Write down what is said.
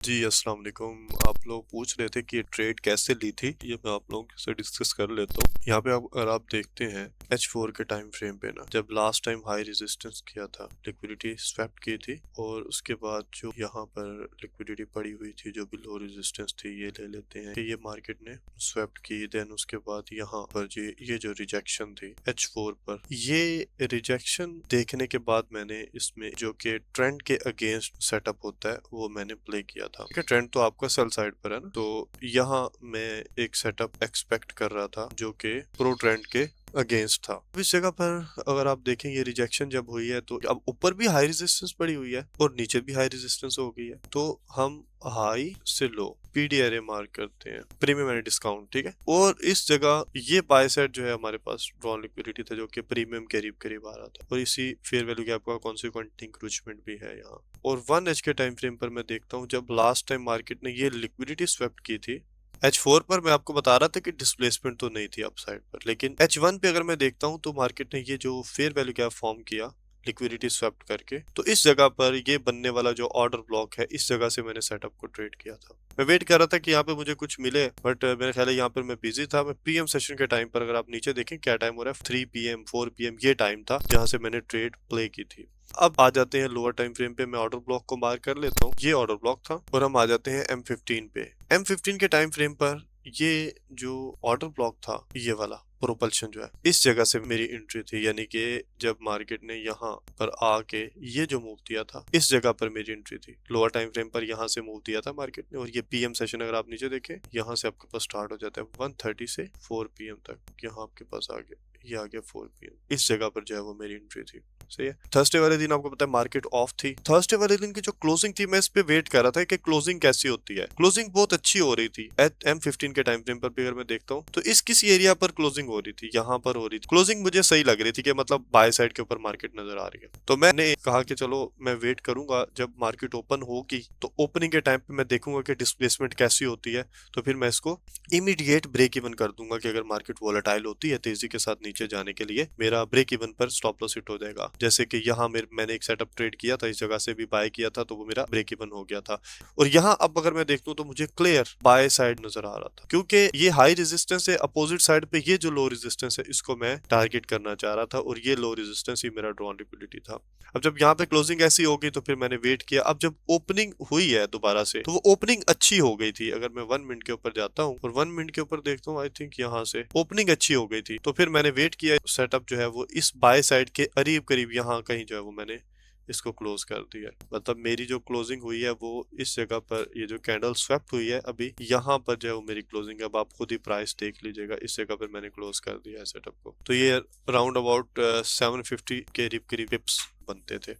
जी, अस्सलाम वालेकुम। आप लोग पूछ रहे थे कि ये ट्रेड कैसे ली थी, ये मैं आप लोगों से डिस्कस कर लेता हूँ। यहाँ पे अगर आप देखते हैं H4 के टाइम फ्रेम पे ना, जब लास्ट टाइम हाई रेजिस्टेंस किया था, लिक्विडिटी स्वैप की थी और उसके बाद जो यहाँ पर लिक्विडिटी पड़ी हुई थी, जो भी लो रेजिस्टेंस थी, ये ले लेते हैं कि ये मार्केट ने स्वैप की। देन उसके बाद यहाँ पर ये जो रिजेक्शन थी H4 पर, ये रिजेक्शन देखने के बाद मैंने इसमें जो कि ट्रेंड के अगेंस्ट सेटअप होता है वो मैंने प्ले किया था। ठीक है, ट्रेंड तो आपका सेल साइड पर है ना, तो यहाँ मैं एक सेटअप एक्सपेक्ट कर रहा था जो कि प्रो ट्रेंड के अगेंस्ट था। इस जगह पर अगर आप देखें ये रिजेक्शन जब हुई है तो अब ऊपर भी हाई रेजिस्टेंस पड़ी हुई है और नीचे भी हाई रेजिस्टेंस हो गई है, तो हम हाई से लो PDRA मार्क करते हैं, प्रीमियम एंड डिस्काउंट। ठीक है, और इस जगह ये बाय साइड जो है हमारे पास ड्रॉन लिक्विडिटी था जो कि प्रीमियम करीब करीब आ रहा था और इसी फेयर वैल्यू गैप का कॉन्सिक्वेंट इंक्रोचमेंट भी है यहाँ। और 1H के टाइम फ्रेम पर मैं देखता हूँ जब लास्ट टाइम मार्केट ने ये लिक्विडिटी स्वेप्ट की थी H4 पर, मैं आपको बता रहा था कि डिस्प्लेसमेंट तो नहीं थी अपसाइड पर, लेकिन H1 पे अगर मैं देखता हूँ तो मार्केट ने ये जो फेयर वैल्यू गैप फॉर्म किया लिक्विडिटी स्वैप्ट करके, तो इस जगह पर ये बनने वाला जो ऑर्डर ब्लॉक है, इस जगह से मैंने सेटअप को ट्रेड किया था। मैं वेट कर रहा था कि यहाँ पे मुझे कुछ मिले, बट मेरे ख्याल है यहाँ पर मैं बिजी था। मैं PM सेशन के टाइम पर, अगर आप नीचे देखें क्या टाइम हो रहा है, 3 PM 4 PM ये टाइम था जहाँ से मैंने ट्रेड प्ले की थी। अब आ जाते हैं लोअर टाइम फ्रेम पे, मैं ऑर्डर ब्लॉक को मार्क कर लेता हूँ, ये ऑर्डर ब्लॉक था। और हम आ जाते हैं M15 पे। M15 के टाइम फ्रेम पर ये जो ऑर्डर ब्लॉक था, ये वाला प्रोपल्शन जो है, इस जगह से मेरी एंट्री थी, यानी कि जब मार्केट ने यहाँ पर आके ये जो मूव दिया था, इस जगह पर मेरी एंट्री थी। लोअर टाइम फ्रेम पर यहाँ से मूव दिया था मार्केट ने और ये PM सेशन अगर आप नीचे देखें, यहाँ से आपके पास स्टार्ट हो जाता है 1:30 से 4 PM तक, यहाँ आपके पास आ गया, ये आ गया 4 PM। इस जगह पर जो है वो मेरी एंट्री थी। सही है। थर्सडे वाले दिन आपको पता है मार्केट ऑफ थी। थर्सडे वाले दिन की जो क्लोजिंग थी, मैं इस पे वेट कर रहा था कि क्लोजिंग कैसी होती है। क्लोजिंग बहुत अच्छी हो रही थी एट M15 के टाइम फ्रेम पर भी। अगर मैं देखता हूँ तो इस किसी एरिया पर क्लोजिंग हो रही थी, यहाँ पर हो रही थी क्लोजिंग, मुझे सही लग रही थी कि मतलब बाय साइड के ऊपर मार्केट नजर आ रही है। तो मैंने कहा कि चलो मैं वेट करूंगा, जब मार्केट ओपन होगी तो ओपनिंग के टाइम पे मैं देखूंगा कि डिस्प्लेसमेंट कैसी होती है, तो फिर मैं इसको इमीडिएट ब्रेक इवन कर दूंगा कि अगर मार्केट वोलेटाइल होती है तेजी के साथ नीचे जाने के लिए मेरा ब्रेक इवन पर स्टॉप लॉस हिट हो जाएगा। जैसे कि यहाँ मैंने एक सेटअप ट्रेड किया था, इस जगह से भी बाय किया था, तो वो मेरा ब्रेक इवन हो गया था। और यहाँ अब अगर मैं देख लूं तो मुझे क्लियर बाय साइड नजर आ रहा था, क्योंकि ये हाई रेजिस्टेंस है, अपोजिट साइड पे ये जो लो रेजिस्टेंस है इसको मैं टारगेट करना चाह रहा था और ये लो रेजिस्टेंस ही मेरा ड्रॉन लिक्विडिटी था। अब जब यहाँ पे क्लोजिंग ऐसी हो गई तो फिर मैंने वेट किया। अब जब ओपनिंग हुई है दोबारा से, तो वो ओपनिंग अच्छी हो गई थी। अगर मैं 1 मिनट के ऊपर जाता हूँ और 1 मिनट के ऊपर देखता हूँ, आई थिंक यहाँ से ओपनिंग अच्छी हो गई थी, तो फिर मैंने वेट किया। सेटअप जो है वो इस बाय साइड के करीब करीब यहाँ कहीं जो है वो मैंने इसको क्लोज कर दिया। मतलब मेरी जो क्लोजिंग हुई है वो इस जगह पर, ये जो कैंडल स्वैप्ट हुई है अभी यहाँ पर जो है वो मेरी क्लोजिंग है। अब आप खुद ही प्राइस देख लीजिएगा, इस जगह पर मैंने क्लोज कर दिया है सेटअप को। तो ये राउंड अबाउट 750 के करीब पिप्स बनते थे।